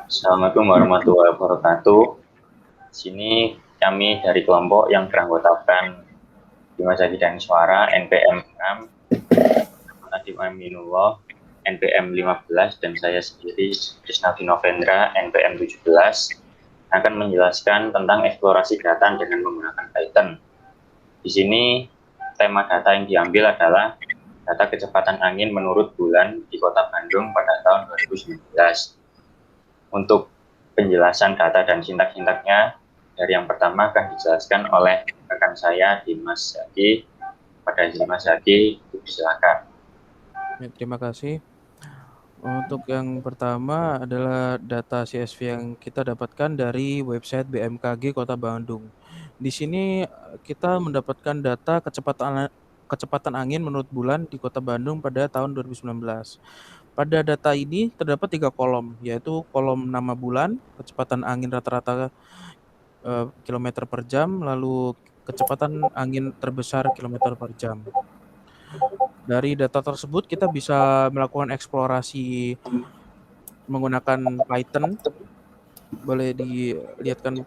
Assalamualaikum warahmatullahi wabarakatuh. Di sini kami dari kelompok yang beranggotakan Dimas Hadi dan Suara NPM 6, Nadiem Aminullah NPM 15, dan saya sendiri Krisnadi Novendra NPM 17 akan menjelaskan tentang eksplorasi data dengan menggunakan Python. Di sini tema data yang diambil adalah data kecepatan angin menurut bulan di Kota Bandung pada tahun 2019. Untuk penjelasan data dan sintak-sintaknya, dari yang pertama akan dijelaskan oleh rekan saya Dimas Hadi. Pada Dimas Hadi, silakan. Ya, terima kasih. Untuk yang pertama adalah data CSV yang kita dapatkan dari website BMKG Kota Bandung. Di sini kita mendapatkan data kecepatan angin menurut bulan di Kota Bandung pada tahun 2019. Pada data ini terdapat 3 kolom, yaitu kolom nama bulan, kecepatan angin rata-rata kilometer per jam, lalu kecepatan angin terbesar kilometer per jam. Dari data tersebut kita bisa melakukan eksplorasi menggunakan Python. Boleh dilihatkan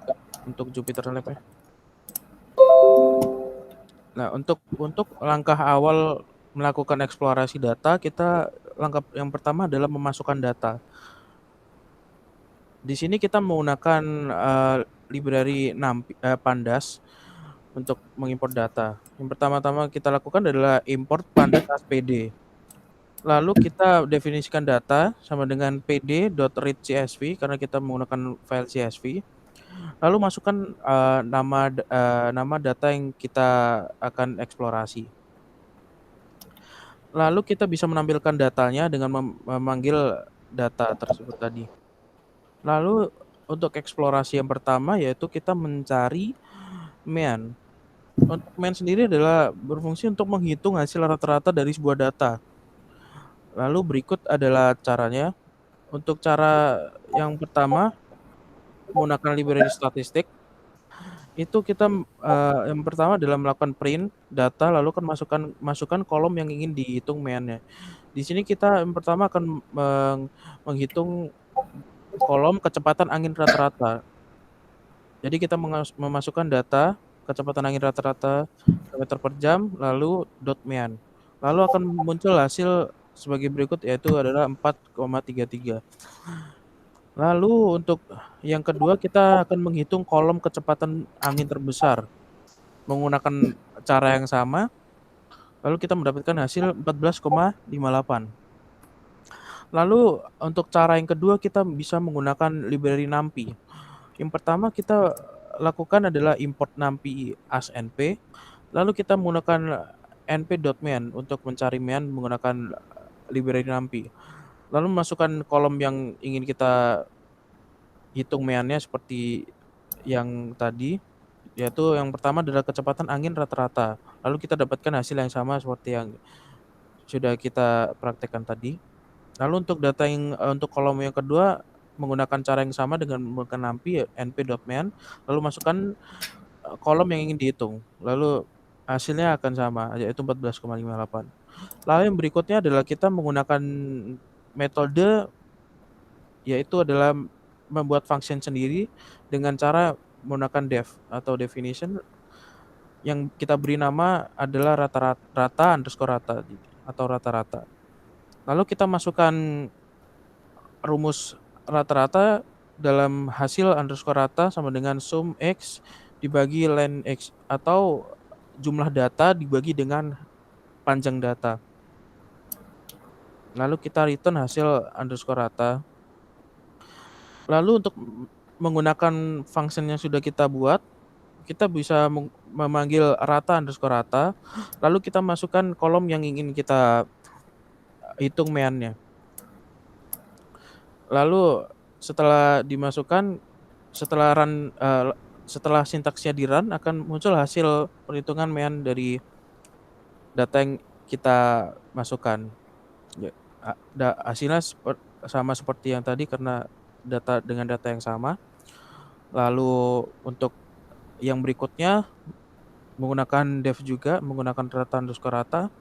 untuk Jupyter Lab ya. Nah, untuk langkah awal melakukan eksplorasi data, langkah yang pertama adalah memasukkan data. Di sini kita menggunakan library Pandas untuk mengimport data. Yang pertama-tama kita lakukan adalah import pandas SPD. Lalu kita definisikan data sama dengan pd.read CSV karena kita menggunakan file CSV. Lalu masukkan nama data yang kita akan eksplorasi. Lalu kita bisa menampilkan datanya dengan memanggil data tersebut tadi. Lalu untuk eksplorasi yang pertama yaitu kita mencari MEAN. Untuk MEAN sendiri adalah berfungsi untuk menghitung hasil rata-rata dari sebuah data. Lalu berikut adalah caranya. Untuk cara yang pertama menggunakan library statistik. Itu kita yang pertama adalah melakukan print data lalu kan masukkan kolom yang ingin dihitung MEAN-nya. Di sini kita yang pertama akan menghitung kolom kecepatan angin rata-rata. Jadi kita memasukkan data kecepatan angin rata-rata kilometer per jam lalu .MEAN. Lalu akan muncul hasil sebagai berikut yaitu adalah 4,33. Lalu untuk yang kedua kita akan menghitung kolom kecepatan angin terbesar menggunakan cara yang sama. Lalu kita mendapatkan hasil 14,58. Lalu untuk cara yang kedua kita bisa menggunakan library NumPy. Yang pertama kita lakukan adalah import NumPy as np. Lalu kita menggunakan np.mean untuk mencari mean menggunakan library NumPy. Lalu masukkan kolom yang ingin kita hitung meannya seperti yang tadi, yaitu yang pertama adalah kecepatan angin rata-rata. Lalu kita dapatkan hasil yang sama seperti yang sudah kita praktekkan tadi. Lalu untuk data untuk kolom yang kedua menggunakan cara yang sama dengan menggunakan NumPy np.mean, lalu masukkan kolom yang ingin dihitung. Lalu hasilnya akan sama yaitu 14,58. Lalu yang berikutnya adalah kita menggunakan metode yaitu adalah membuat function sendiri dengan cara menggunakan def atau definition yang kita beri nama adalah rata atau rata-rata. Lalu kita masukkan rumus rata-rata dalam hasil underscore rata sama dengan sum x dibagi len x atau jumlah data dibagi dengan panjang data. Lalu kita return hasil underscore rata. Lalu untuk menggunakan function yang sudah kita buat, kita bisa memanggil rata underscore rata. Lalu kita masukkan kolom yang ingin kita hitung meannya. Lalu setelah dimasukkan, setelah sintaksnya di run akan muncul hasil perhitungan mean dari data yang kita masukkan. Hasilnya sama seperti yang tadi karena dengan data yang sama. Lalu untuk yang berikutnya menggunakan def juga, menggunakan rata underscore rata.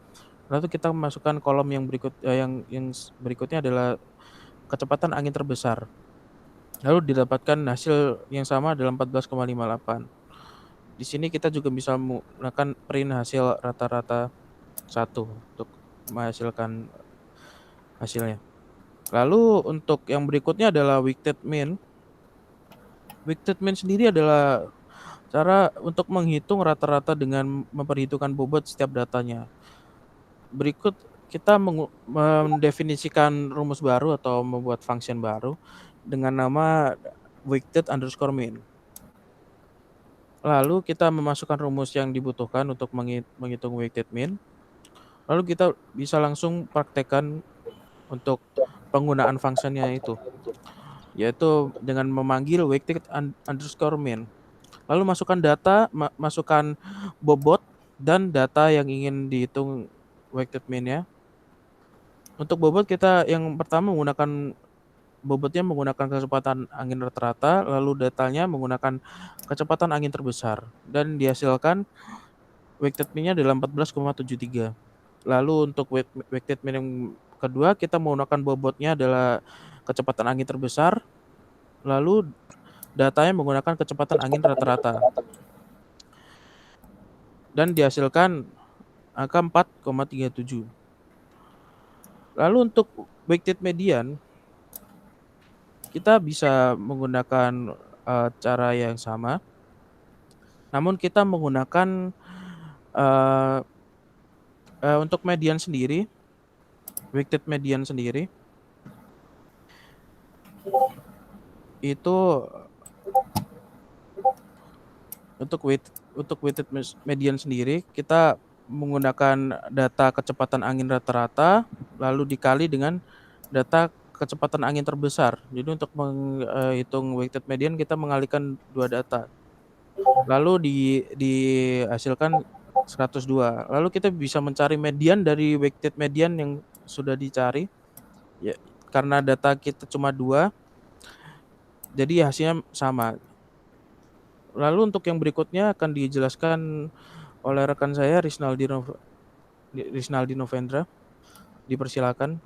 Lalu kita masukkan kolom yang berikutnya adalah kecepatan angin terbesar. Lalu didapatkan hasil yang sama adalah 14,58. Di sini kita juga bisa menggunakan print hasil rata-rata 1 untuk menghasilkan hasilnya. Lalu untuk yang berikutnya adalah weighted mean. Weighted mean sendiri adalah cara untuk menghitung rata-rata dengan memperhitungkan bobot setiap datanya. Berikut kita mendefinisikan rumus baru atau membuat function baru dengan nama weighted_mean. Lalu kita memasukkan rumus yang dibutuhkan untuk menghitung weighted mean. Lalu kita bisa langsung praktekkan untuk penggunaan fungsinya itu, yaitu dengan memanggil weighted_mean. Lalu masukkan data, masukkan bobot dan data yang ingin dihitung weighted mean-nya. Untuk bobot kita yang pertama bobotnya menggunakan kecepatan angin rata-rata, lalu datanya menggunakan kecepatan angin terbesar, dan dihasilkan weighted mean-nya adalah 14,73. Lalu untuk weighted mean yang kedua, kita menggunakan bobotnya adalah kecepatan angin terbesar, lalu datanya menggunakan kecepatan angin rata-rata, dan dihasilkan angka 4,37. Lalu untuk weighted median, kita bisa menggunakan cara yang sama, namun kita menggunakan untuk median sendiri, weighted median sendiri, itu untuk weighted median sendiri kita menggunakan data kecepatan angin rata-rata lalu dikali dengan data kecepatan angin terbesar. Jadi untuk menghitung weighted median kita mengalihkan dua data. Lalu dihasilkan 102. Lalu kita bisa mencari median dari weighted median yang sudah dicari. Ya, karena data kita cuma 2, jadi hasilnya sama. Lalu untuk yang berikutnya akan dijelaskan oleh rekan saya Risnaldi Novendra. Dipersilakan.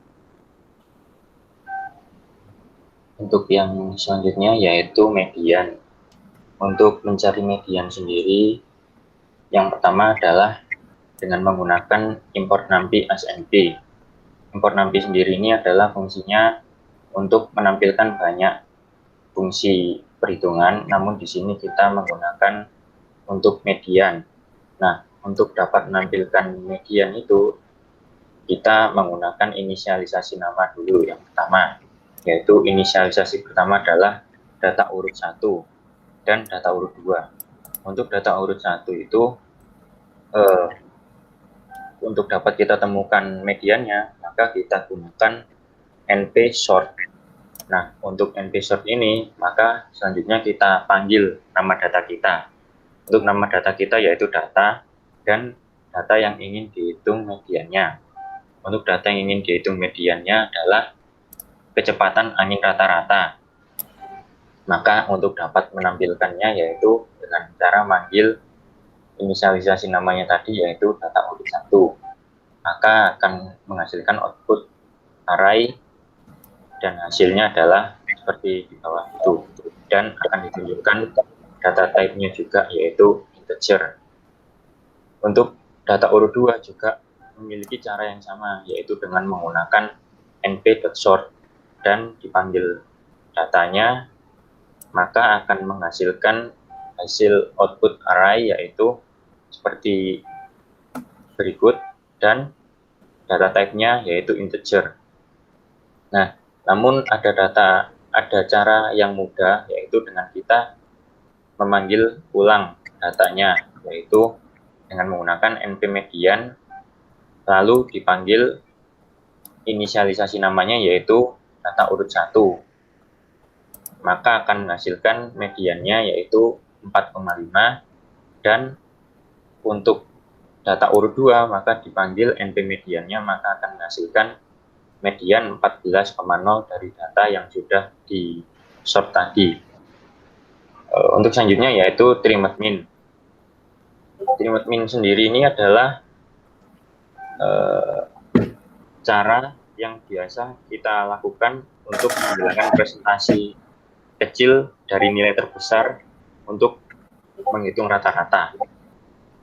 Untuk yang selanjutnya yaitu median. Untuk mencari median sendiri, yang pertama adalah dengan menggunakan import NumPy as NP. Import NumPy sendiri ini adalah fungsinya untuk menampilkan banyak fungsi perhitungan, namun di sini kita menggunakan untuk median. Nah, untuk dapat menampilkan median itu, kita menggunakan inisialisasi nama dulu yang pertama, yaitu inisialisasi pertama adalah data urut 1 dan data urut 2. Untuk data urut 1 itu, untuk dapat kita temukan mediannya, maka kita gunakan NP sort. Nah, untuk NP sort ini, maka selanjutnya kita panggil nama data kita. Untuk nama data kita yaitu data dan data yang ingin dihitung mediannya. Untuk data yang ingin dihitung mediannya adalah kecepatan angin rata-rata. Maka untuk dapat menampilkannya yaitu dengan cara manggil inisialisasi namanya tadi yaitu data urut 1. Maka akan menghasilkan output array dan hasilnya adalah seperti di bawah itu, dan akan ditunjukkan data type-nya juga yaitu integer. Untuk data urut 2 juga memiliki cara yang sama, yaitu dengan menggunakan np.sort dan dipanggil datanya, maka akan menghasilkan hasil output array yaitu seperti berikut, dan data type-nya yaitu integer. Nah, namun ada cara yang mudah, yaitu dengan kita memanggil ulang datanya, yaitu dengan menggunakan np median, lalu dipanggil inisialisasi namanya yaitu data urut 1. Maka akan menghasilkan mediannya yaitu 4,5, dan untuk data urut 2 maka dipanggil np mediannya, maka akan menghasilkan median 14,0 dari data yang sudah di sort tadi. Untuk selanjutnya yaitu trimmed mean. Trimmed mean sendiri ini adalah eh, cara yang biasa kita lakukan untuk menghilangkan presentasi kecil dari nilai terbesar untuk menghitung rata-rata.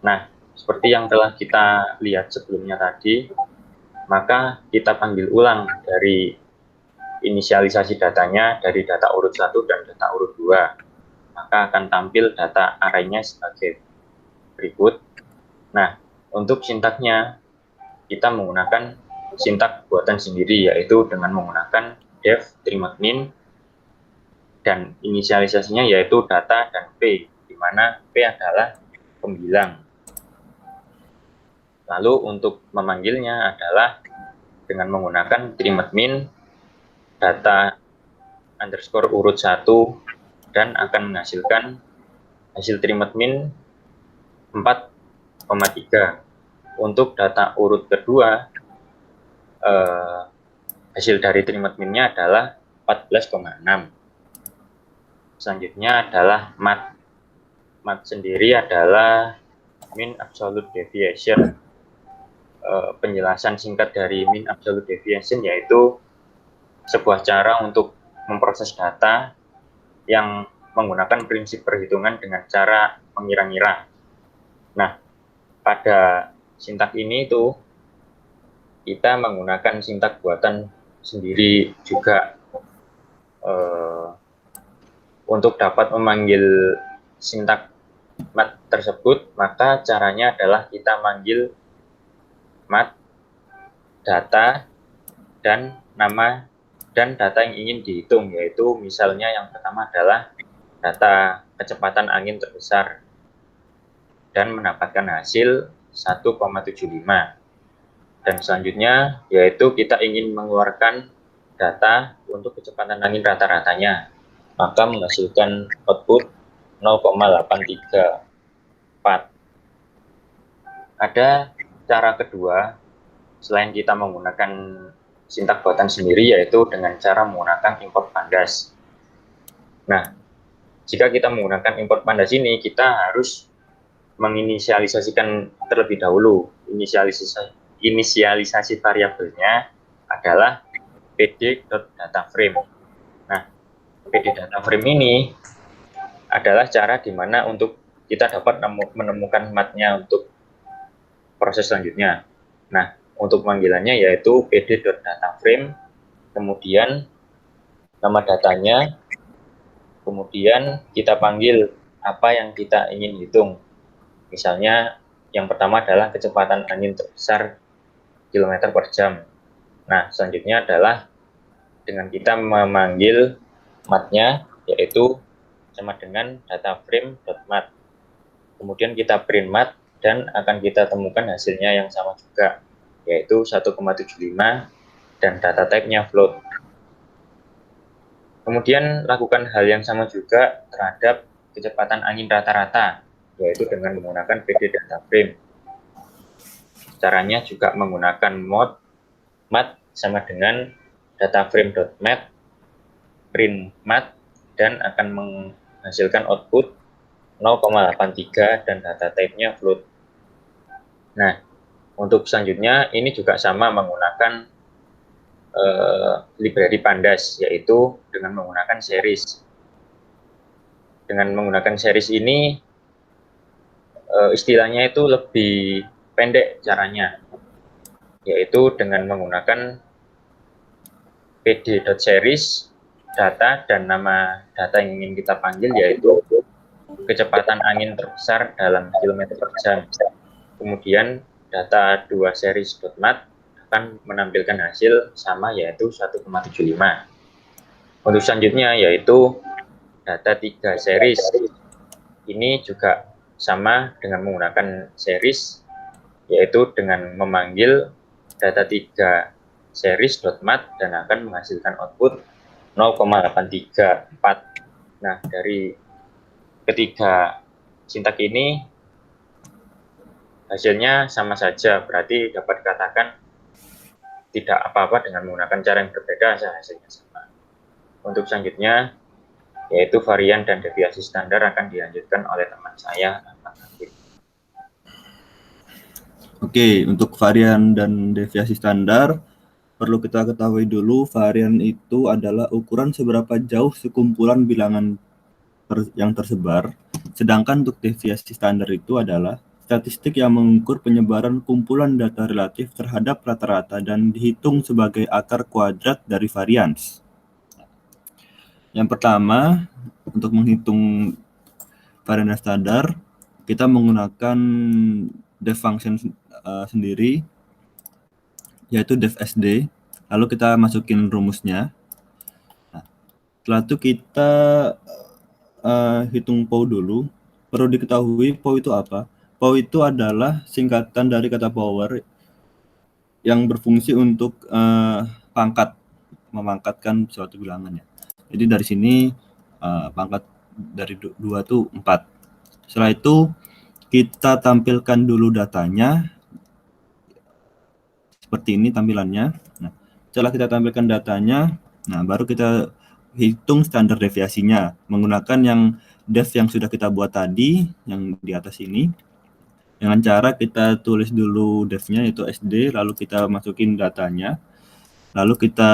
Nah, seperti yang telah kita lihat sebelumnya tadi, maka kita panggil ulang dari inisialisasi datanya dari data urut 1 dan data urut 2. Maka akan tampil data arraynya sebagai berikut. Nah, untuk sintaknya, kita menggunakan sintak buatan sendiri, yaitu dengan menggunakan def trimadmin dan inisialisasinya yaitu data dan p, di mana p adalah pembilang. Lalu untuk memanggilnya adalah dengan menggunakan trimadmin data underscore urut 1 dan akan menghasilkan hasil trimadmin 4,3. Untuk data urut kedua, hasil dari trimadminnya adalah 14,6. Selanjutnya adalah mat. Mat sendiri adalah mean absolute deviation. Penjelasan singkat dari mean absolute deviation yaitu sebuah cara untuk memproses data yang menggunakan prinsip perhitungan dengan cara mengira-ngira. Nah, pada sintak ini itu kita menggunakan sintak buatan sendiri juga untuk dapat memanggil sintak mat tersebut, maka caranya adalah kita manggil mat data dan nama dan data yang ingin dihitung, yaitu misalnya yang pertama adalah data kecepatan angin terbesar dan mendapatkan hasil 1,75. Dan selanjutnya yaitu kita ingin mengeluarkan data untuk kecepatan angin rata-ratanya, maka menghasilkan output 0,834. Ada cara kedua selain kita menggunakan sintak buatan sendiri, yaitu dengan cara menggunakan import pandas. Nah, jika kita menggunakan import pandas ini, kita harus menginisialisasikan terlebih dahulu. Inisialisasi variabelnya adalah pd.dataframe. Nah, pd.dataframe ini adalah cara di mana untuk kita dapat menemukan matnya untuk proses selanjutnya. Nah, untuk panggilannya yaitu pd.dataframe, kemudian nama datanya, kemudian kita panggil apa yang kita ingin hitung. Misalnya yang pertama adalah kecepatan angin terbesar km per jam. Nah, selanjutnya adalah dengan kita memanggil matnya, yaitu sama dengan dataframe.mat. Kemudian kita print mat dan akan kita temukan hasilnya yang sama juga, yaitu 1,75 dan data type-nya float. Kemudian lakukan hal yang sama juga terhadap kecepatan angin rata-rata, yaitu dengan menggunakan pd.dataframe. Caranya juga menggunakan mod mat sama dengan dataframe.mat, print mat, dan akan menghasilkan output 0,83 dan data type-nya float. Nah, untuk selanjutnya ini juga sama menggunakan library pandas, yaitu dengan menggunakan series. Dengan menggunakan series ini istilahnya itu lebih pendek caranya, yaitu dengan menggunakan pd.series data dan nama data yang ingin kita panggil, yaitu kecepatan angin terbesar dalam kilometer per jam. Kemudian data 2 series.mat akan menampilkan hasil sama, yaitu 1,75. Untuk selanjutnya yaitu data 3 series. Ini juga sama dengan menggunakan series, yaitu dengan memanggil data 3 series.mat dan akan menghasilkan output 0,834. Nah, dari ketiga sintak ini hasilnya sama saja, berarti dapat dikatakan tidak apa-apa dengan menggunakan cara yang berbeda, hasilnya sama. Untuk selanjutnya yaitu varian dan deviasi standar akan dilanjutkan oleh teman saya. Oke, untuk varian dan deviasi standar, perlu kita ketahui dulu varian itu adalah ukuran seberapa jauh sekumpulan bilangan yang tersebar, sedangkan untuk deviasi standar itu adalah statistik yang mengukur penyebaran kumpulan data relatif terhadap rata-rata dan dihitung sebagai akar kuadrat dari varians. Yang pertama, untuk menghitung varian standar, kita menggunakan def function sendiri, yaitu def sd, lalu kita masukin rumusnya. Nah, setelah itu kita hitung POW dulu. Perlu diketahui POW itu apa? POW itu adalah singkatan dari kata power yang berfungsi untuk pangkat, memangkatkan suatu bilangan ya. Jadi dari sini pangkat dari 2 itu 4. Setelah itu kita tampilkan dulu datanya. Seperti ini tampilannya. Nah, setelah kita tampilkan datanya, nah baru kita hitung standar deviasinya menggunakan yang def yang sudah kita buat tadi, yang di atas ini. Dengan cara kita tulis dulu defnya yaitu SD, lalu kita masukin datanya, lalu kita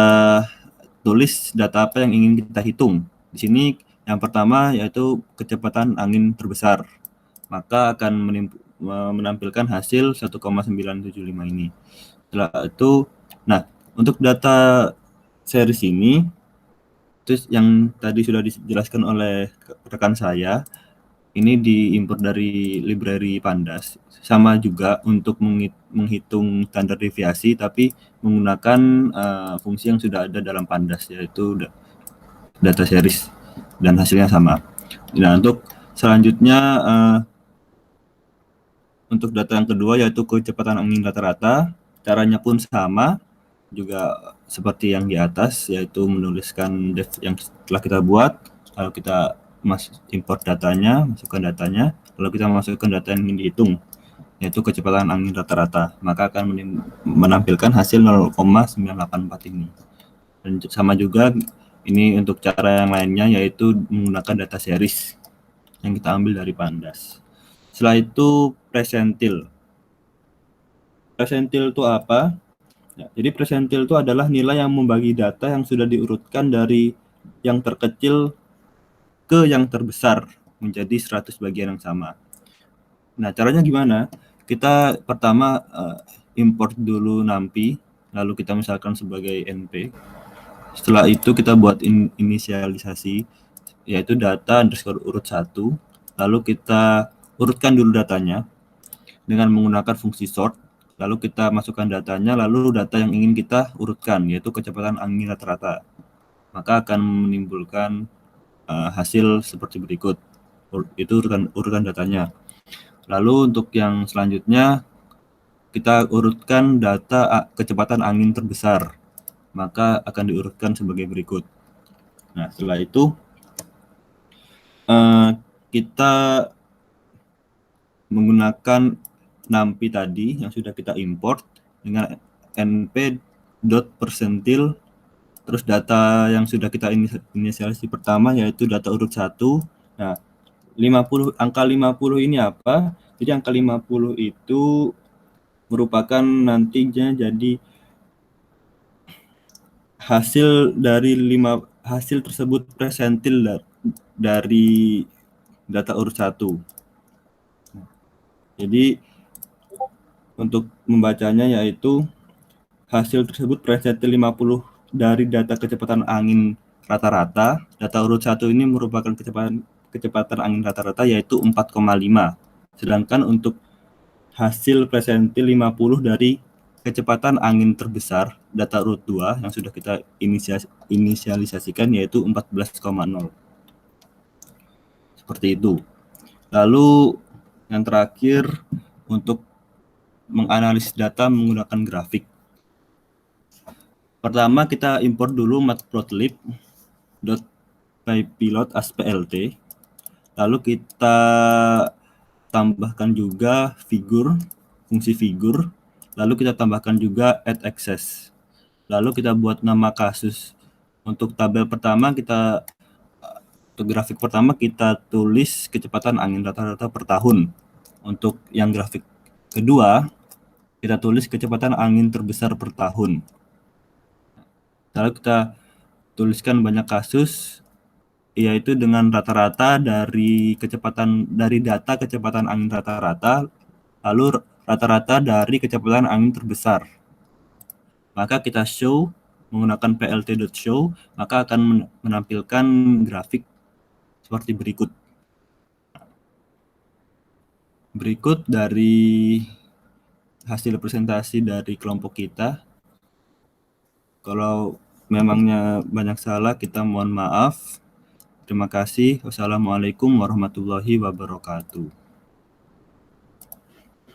tulis data apa yang ingin kita hitung. Di sini yang pertama yaitu kecepatan angin terbesar, maka akan menampilkan hasil 1,975 ini. Setelah itu, nah untuk data series ini, terus yang tadi sudah dijelaskan oleh rekan saya, ini diimport dari library Pandas. Sama juga untuk menghitung standar deviasi, tapi menggunakan fungsi yang sudah ada dalam Pandas, yaitu data series, dan hasilnya sama. Nah, untuk selanjutnya, untuk data yang kedua yaitu kecepatan angin rata-rata, caranya pun sama, juga seperti yang di atas, yaitu menuliskan def yang telah kita buat, lalu kita import datanya, masukkan datanya, lalu kita masukkan data yang ingin dihitung, yaitu kecepatan angin rata-rata, maka akan menampilkan hasil 0,984 ini. Dan sama juga ini untuk cara yang lainnya, yaitu menggunakan data series yang kita ambil dari Pandas. Setelah itu persentil. Persentil itu apa? Ya, jadi persentil itu adalah nilai yang membagi data yang sudah diurutkan dari yang terkecil ke yang terbesar menjadi 100 bagian yang sama. Nah, caranya gimana? Kita pertama import dulu NumPy, lalu kita misalkan sebagai NP. Setelah itu kita buat inisialisasi, yaitu data underscore urut 1, lalu kita urutkan dulu datanya dengan menggunakan fungsi sort, lalu kita masukkan datanya, lalu data yang ingin kita urutkan, yaitu kecepatan angin rata-rata. Maka akan menimbulkan hasil seperti berikut. Itu urutan datanya. Lalu untuk yang selanjutnya, kita urutkan data kecepatan angin terbesar. Maka akan diurutkan sebagai berikut. Nah, setelah itu, kita menggunakan NumPy tadi yang sudah kita import dengan np.persentil, terus data yang sudah kita inisialisasi pertama yaitu data urut 1. Nah, angka 50 ini apa? Jadi angka 50 itu merupakan nantinya jadi hasil dari hasil tersebut persentil dari data urut 1. Jadi untuk membacanya yaitu hasil tersebut persentil 50 dari data kecepatan angin rata-rata. Data urut 1 ini merupakan kecepatan angin rata-rata yaitu 4,5. Sedangkan untuk hasil persentil 50 dari kecepatan angin terbesar data urut 2 yang sudah kita inisialisasikan yaitu 14,0. Seperti itu. Lalu yang terakhir untuk menganalisis data menggunakan grafik. Pertama kita import dulu matplotlib.pypilot as plt. Lalu kita tambahkan juga fungsi figur. Lalu kita tambahkan juga add access. Lalu kita buat nama kasus. Untuk tabel pertama untuk grafik pertama kita tulis kecepatan angin rata-rata per tahun. Untuk yang grafik kedua kita tulis kecepatan angin terbesar per tahun. Lalu kita tuliskan banyak kasus, yaitu dengan rata-rata dari data kecepatan angin rata-rata, lalu rata-rata dari kecepatan angin terbesar. Maka kita show menggunakan plt.show, maka akan menampilkan grafik seperti berikut. Berikut dari hasil presentasi dari kelompok kita. Kalau memangnya banyak salah, kita mohon maaf. Terima kasih. Wassalamualaikum warahmatullahi wabarakatuh.